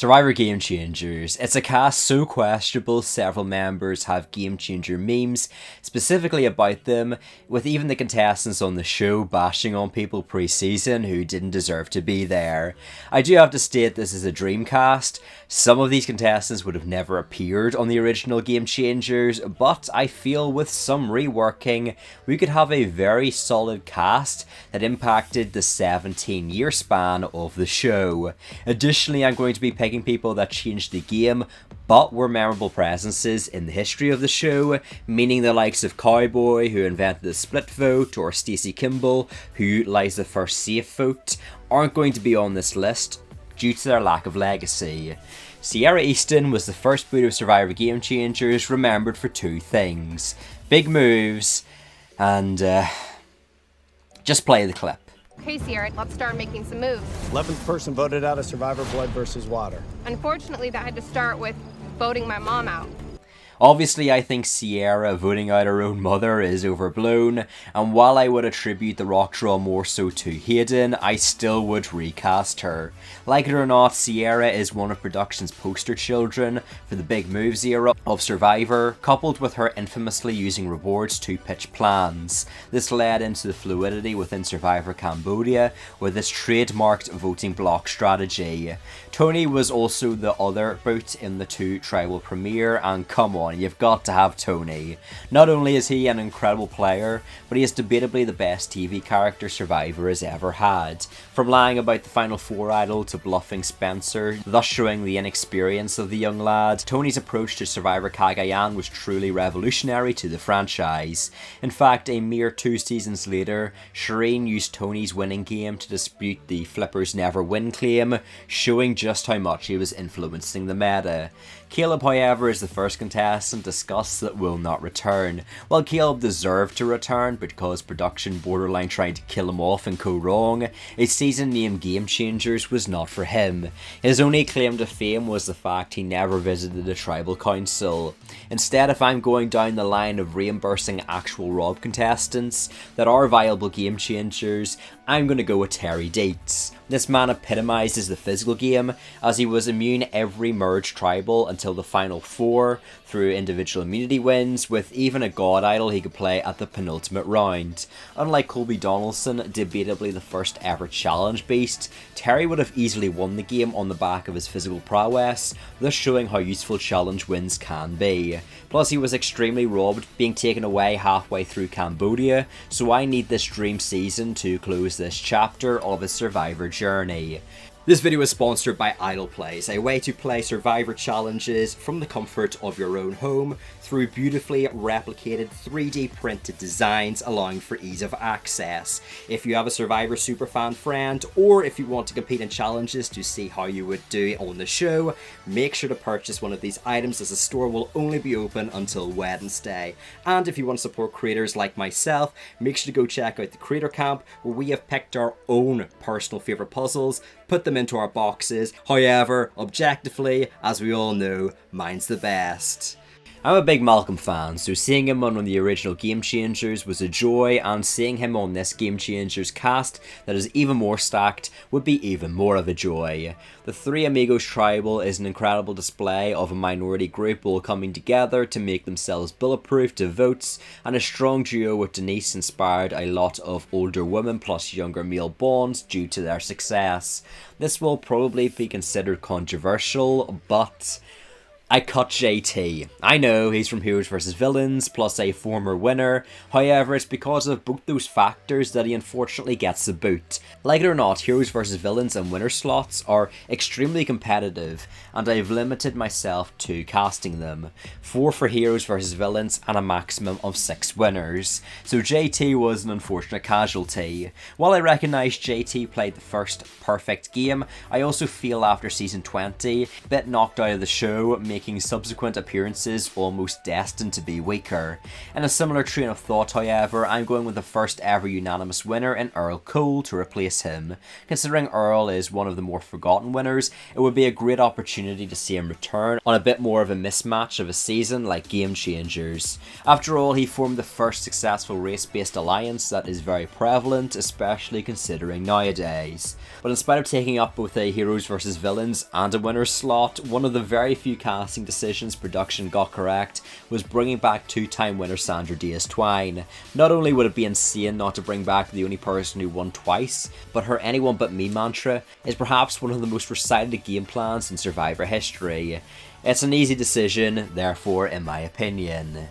Survivor Game Changers. It's a cast so questionable several members have game changer memes specifically about them, with even the contestants on the show bashing on people pre-season who didn't deserve to be there. I do have to state this is a dream cast. Some of these contestants would have never appeared on the original Game Changers, but I feel with some reworking we could have a very solid cast that impacted the 17-year span of the show. Additionally, I'm going to be picking people that changed the game but were memorable presences in the history of the show, meaning the likes of Cowboy, who invented the split vote, or Stacey Kimball, who utilised the first safe vote, aren't going to be on this list due to their lack of legacy. Sierra Easton was the first boot of Survivor Game Changers, remembered for two things: big moves and just play the clip. Okay, Sierra, let's start making some moves. 11th person voted out of Survivor Blood versus Water. Unfortunately, that had to start with voting my mom out. Obviously, I think Sierra voting out her own mother is overblown, and while I would attribute the rock draw more so to Hayden, I still would recast her. Like it or not, Sierra is one of production's poster children for the big moves era of Survivor, coupled with her infamously using rewards to pitch plans. This led into the fluidity within Survivor Cambodia with this trademarked voting block strategy. Tony was also the other boot in the two tribal premiere, and come on, you've got to have Tony. Not only is he an incredible player, but he is debatably the best TV character Survivor has ever had. From lying about the Final Four idol to bluffing Spencer, thus showing the inexperience of the young lad, Tony's approach to Survivor Cagayan was truly revolutionary to the franchise. In fact, a mere 2 seasons later, Shireen used Tony's winning game to dispute the Flippers Never Win claim, showing just how much he was influencing the meta. Caleb, however, is the first contestant discussed that will not return. While Caleb deserved to return because production borderline tried to kill him off and go wrong, a season named Game Changers was not for him. His only claim to fame was the fact he never visited the tribal council. Instead, if I'm going down the line of reimbursing actual Rob contestants that are viable Game Changers, I'm going to go with Terry Dietz. This man epitomizes the physical game, as he was immune every merged tribal until the final 4 through individual immunity wins, with even a god idol he could play at the penultimate round. Unlike Colby Donaldson, debatably the first ever challenge beast, Terry would have easily won the game on the back of his physical prowess, thus showing how useful challenge wins can be. Plus, he was extremely robbed, being taken away halfway through Cambodia, so I need this dream season to close this chapter of his Survivor journey. This video is sponsored by IdolPlays, a way to play Survivor challenges from the comfort of your own home through beautifully replicated 3D printed designs, allowing for ease of access. If you have a Survivor superfan friend, or if you want to compete in challenges to see how you would do on the show, make sure to purchase one of these items, as the store will only be open until Wednesday. And if you want to support creators like myself, make sure to go check out the Creator Camp, where we have picked our own personal favourite puzzles, put them into our boxes. However, objectively, as we all know, mine's the best. I'm a big Malcolm fan, so seeing him on the original Game Changers was a joy, and seeing him on this Game Changers cast that is even more stacked would be even more of a joy. The Three Amigos Tribal is an incredible display of a minority group all coming together to make themselves bulletproof to votes, and a strong duo with Denise inspired a lot of older women plus younger male bonds due to their success. This will probably be considered controversial, but I cut JT. I know he's from Heroes vs Villains, plus a former winner. However, it's because of both those factors that he unfortunately gets the boot. Like it or not, Heroes vs Villains and winner slots are extremely competitive, and I've limited myself to casting them. 4 for Heroes vs Villains and a maximum of 6 winners. So JT was an unfortunate casualty. While I recognise JT played the first perfect game, I also feel after season 20, a bit knocked out of the show, making making subsequent appearances almost destined to be weaker. In a similar train of thought, however, I'm going with the first ever unanimous winner in Earl Cole to replace him. Considering Earl is one of the more forgotten winners, it would be a great opportunity to see him return on a bit more of a mismatch of a season like Game Changers. After all, he formed the first successful race-based alliance that is very prevalent, especially considering nowadays. But in spite of taking up both a heroes versus villains and a winner's slot, one of the very few casting decisions production got correct was bringing back two-time winner Sandra Diaz-Twine. Not only would it be insane not to bring back the only person who won twice, but her anyone but me mantra is perhaps one of the most recited game plans in Survivor history. It's an easy decision, therefore, in my opinion.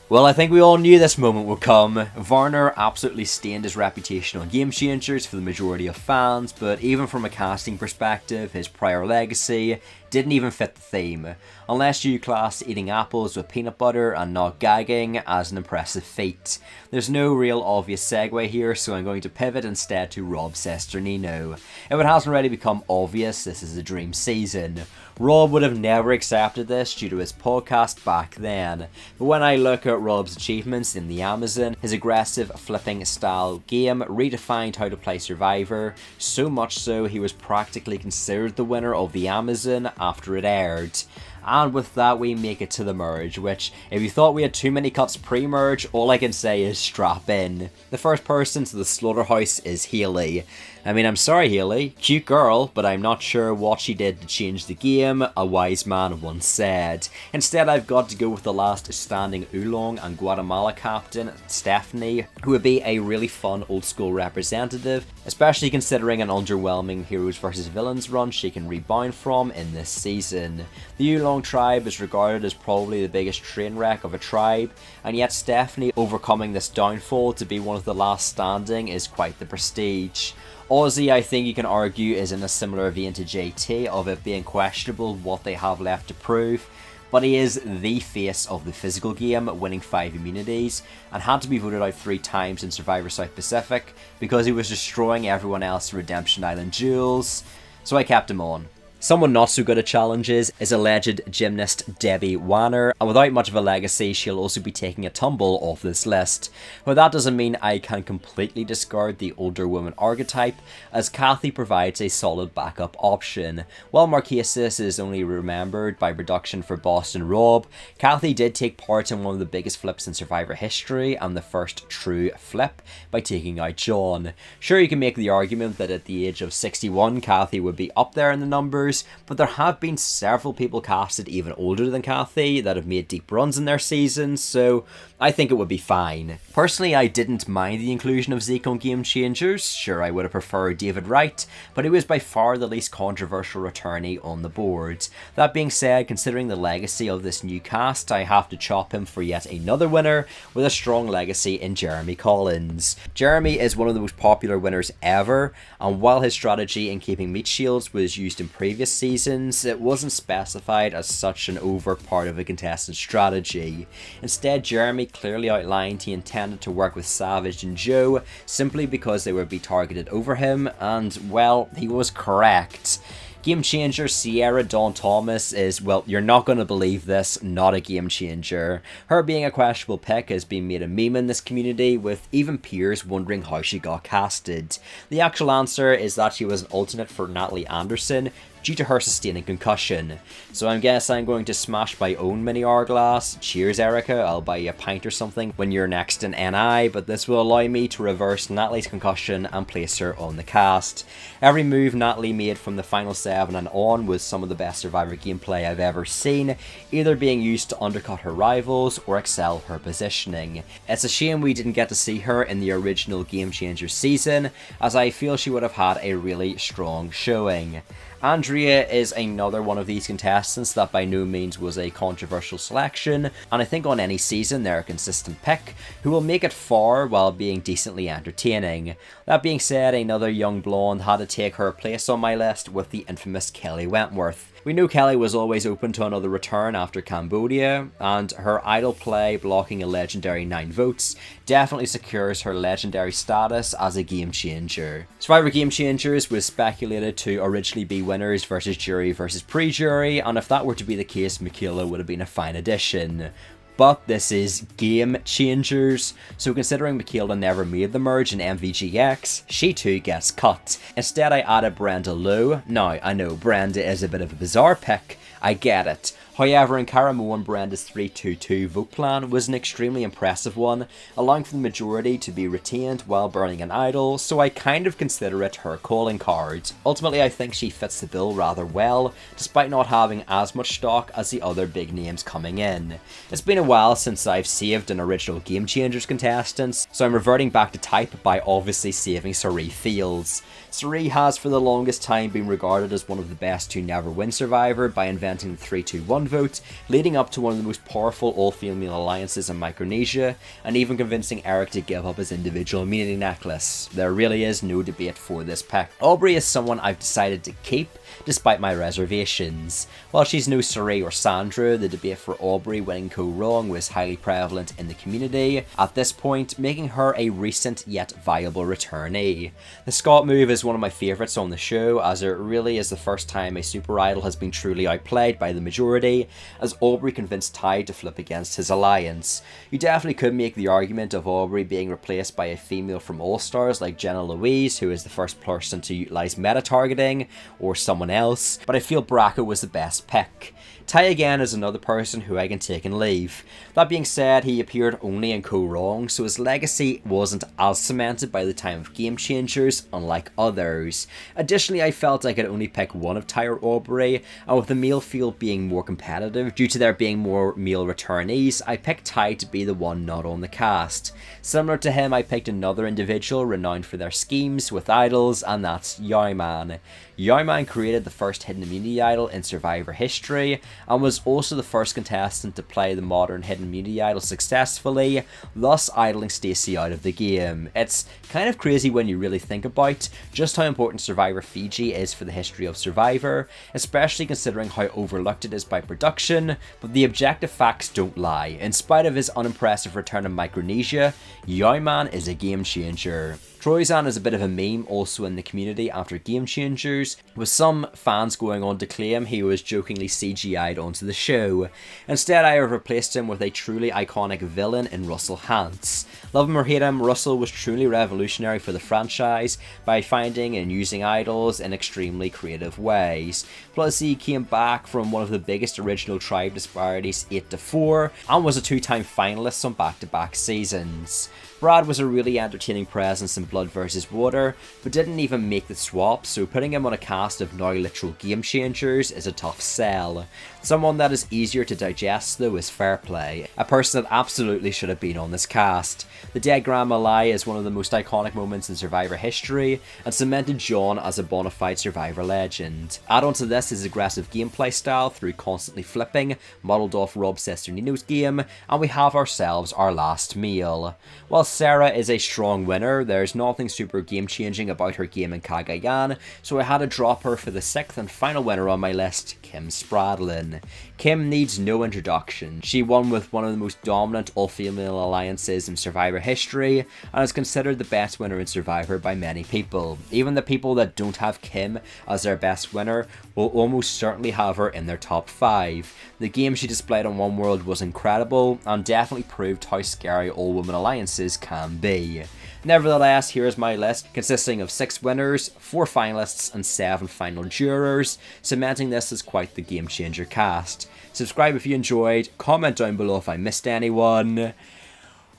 Well, I think we all knew this moment would come. Varner absolutely stained his reputation on Game Changers for the majority of fans, but even from a casting perspective, his prior legacy didn't even fit the theme, unless you class eating apples with peanut butter and not gagging as an impressive feat. There's no real obvious segue here, so I'm going to pivot instead to Rob Cesternino. If it hasn't already become obvious, this is a dream season. Rob would have never accepted this due to his podcast back then, but when I look at Rob's achievements in the Amazon, his aggressive flipping style game redefined how to play Survivor, so much so he was practically considered the winner of the Amazon after it aired. And with that, we make it to the merge, which, if you thought we had too many cuts pre-merge, all I can say is strap in. The first person to the slaughterhouse is Haley. I mean, I'm sorry Haley, cute girl, but I'm not sure what she did to change the game, a wise man once said. Instead, I've got to go with the last standing Oolong and Guatemala captain, Stephanie, who would be a really fun old school representative, especially considering an underwhelming heroes versus villains run she can rebound from in this season. The Oolong tribe is regarded as probably the biggest train wreck of a tribe, and yet Stephanie overcoming this downfall to be one of the last standing is quite the prestige. Aussie, I think you can argue, is in a similar vein to JT of it being questionable what they have left to prove, but he is the face of the physical game, winning 5 immunities, and had to be voted out 3 times in Survivor South Pacific because he was destroying everyone else in Redemption Island duels, so I kept him on. Someone not so good at challenges is alleged gymnast Debbie Wanner, and without much of a legacy, she'll also be taking a tumble off this list. But that doesn't mean I can completely discard the older woman archetype, as Kathy provides a solid backup option. While Marquesas is only remembered by production for Boston Rob, Kathy did take part in one of the biggest flips in Survivor history, and the first true flip, by taking out John. Sure, you can make the argument that at the age of 61, Kathy would be up there in the numbers, but there have been several people casted even older than Kathy that have made deep runs in their seasons, so I think it would be fine. Personally, I didn't mind the inclusion of Zeke on Game Changers. Sure, I would have preferred David Wright, but he was by far the least controversial returnee on the board. That being said, considering the legacy of this new cast, I have to chop him for yet another winner with a strong legacy in Jeremy Collins. Jeremy is one of the most popular winners ever, and while his strategy in keeping meat shields was used in previous seasons, it wasn't specified as such an overt part of a contestant's strategy. Instead, Jeremy clearly outlined he intended to work with Savage and Joe simply because they would be targeted over him, and well, he was correct. Game changer Sierra Dawn Thomas is, well, you're not going to believe this, not a game changer. Her being a questionable pick has been made a meme in this community, with even peers wondering how she got casted. The actual answer is that she was an alternate for Natalie Anderson due to her sustaining concussion. So I guess I'm going to smash my own mini hourglass. Cheers, Erica, I'll buy you a pint or something when you're next in NI, but this will allow me to reverse Natalie's concussion and place her on the cast. Every move Natalie made from the final 7 and on was some of the best Survivor gameplay I've ever seen, either being used to undercut her rivals or excel her positioning. It's a shame we didn't get to see her in the original Game Changer season, as I feel she would have had a really strong showing. Andrea is another one of these contestants that by no means was a controversial selection, and I think on any season they're a consistent pick who will make it far while being decently entertaining. That being said, another young blonde had to take her place on my list with the infamous Kelly Wentworth. We knew Kelly was always open to another return after Cambodia, and her IdolPlay blocking a legendary 9 votes definitely secures her legendary status as a game changer. Survivor Game Changers was speculated to originally be winners versus jury versus pre-jury, and if that were to be the case, Michaela would have been a fine addition. But this is Game Changers, so considering Michaela never made the merge in MVGX, she too gets cut. Instead I added Brenda Lowe. Now, I know Brenda is a bit of a bizarre pick, I get it. However, in Caramoan, Brenda's 3-2-2 vote plan was an extremely impressive one, allowing for the majority to be retained while burning an idol, so I kind of consider it her calling card. Ultimately, I think she fits the bill rather well, despite not having as much stock as the other big names coming in. It's been a while since I've saved an original Game Changers contestants, so I'm reverting back to type by obviously saving Cirie Fields. Cirie has for the longest time been regarded as one of the best to never win Survivor by inventing the 3-2-1 vote, leading up to one of the most powerful all-female alliances in Micronesia, and even convincing Eric to give up his individual immunity necklace. There really is no debate for this pick. Aubrey is someone I've decided to keep, despite my reservations. While she's no Cirie or Sandra, the debate for Aubrey winning co-wrong was highly prevalent in the community, at this point making her a recent yet viable returnee. The Scott move is one of my favourites on the show, as it really is the first time a super idol has been truly outplayed by the majority, as Aubrey convinced Ty to flip against his alliance. You definitely could make the argument of Aubrey being replaced by a female from All Stars like Jenna Louise, who is the first person to utilise meta-targeting, or someone else, but I feel Braca was the best pick. Ty again is another person who I can take and leave. That being said, he appeared only in Co-Wrong, so his legacy wasn't as cemented by the time of Game Changers, unlike others. Additionally, I felt I could only pick one of Ty or Aubrey, and with the male field being more competitive due to there being more male returnees, I picked Ty to be the one not on the cast. Similar to him, I picked another individual renowned for their schemes with idols, and that's Yowman. Yowman created the first hidden immunity idol in Survivor history, and was also the first contestant to play the modern hidden immunity idol successfully, thus idling Stacey out of the game. It's kind of crazy when you really think about just how important Survivor Fiji is for the history of Survivor, especially considering how overlooked it is by production, but the objective facts don't lie. In spite of his unimpressive return in Micronesia, Yowman is a game changer. Troyzan is a bit of a meme also in the community after Game Changers, with some fans going on to claim he was jokingly CGI'd onto the show. Instead, I have replaced him with a truly iconic villain in Russell Hantz. Love him or hate him, Russell was truly revolutionary for the franchise by finding and using idols in extremely creative ways. Plus, he came back from one of the biggest original tribe disparities 8-4, and was a two-time finalist on back-to-back seasons. Brad was a really entertaining presence in Blood vs. Water, but didn't even make the swap, so putting him on a cast of now literal Game Changers is a tough sell. Someone that is easier to digest though is Fairplay, a person that absolutely should have been on this cast. The Dead Grandma Lie is one of the most iconic moments in Survivor history, and cemented John as a bona fide Survivor legend. Add on to this his aggressive gameplay style through constantly flipping, modelled off Rob Cesternino's game, and we have ourselves our last meal. While Sarah is a strong winner, there's nothing super game changing about her game in Cagayan, so I had to drop her for the 6th and final winner on my list, Kim Spradlin. Kim needs no introduction. She won with one of the most dominant all-female alliances in Survivor history, and is considered the best winner in Survivor by many people. Even the people that don't have Kim as their best winner will almost certainly have her in their top 5. The game she displayed on One World was incredible, and definitely proved how scary all-woman alliances can be. Nevertheless, here is my list, consisting of 6 winners, 4 finalists, and 7 final jurors, cementing this as quite the game changer cast. Subscribe if you enjoyed, comment down below if I missed anyone,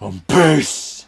and peace!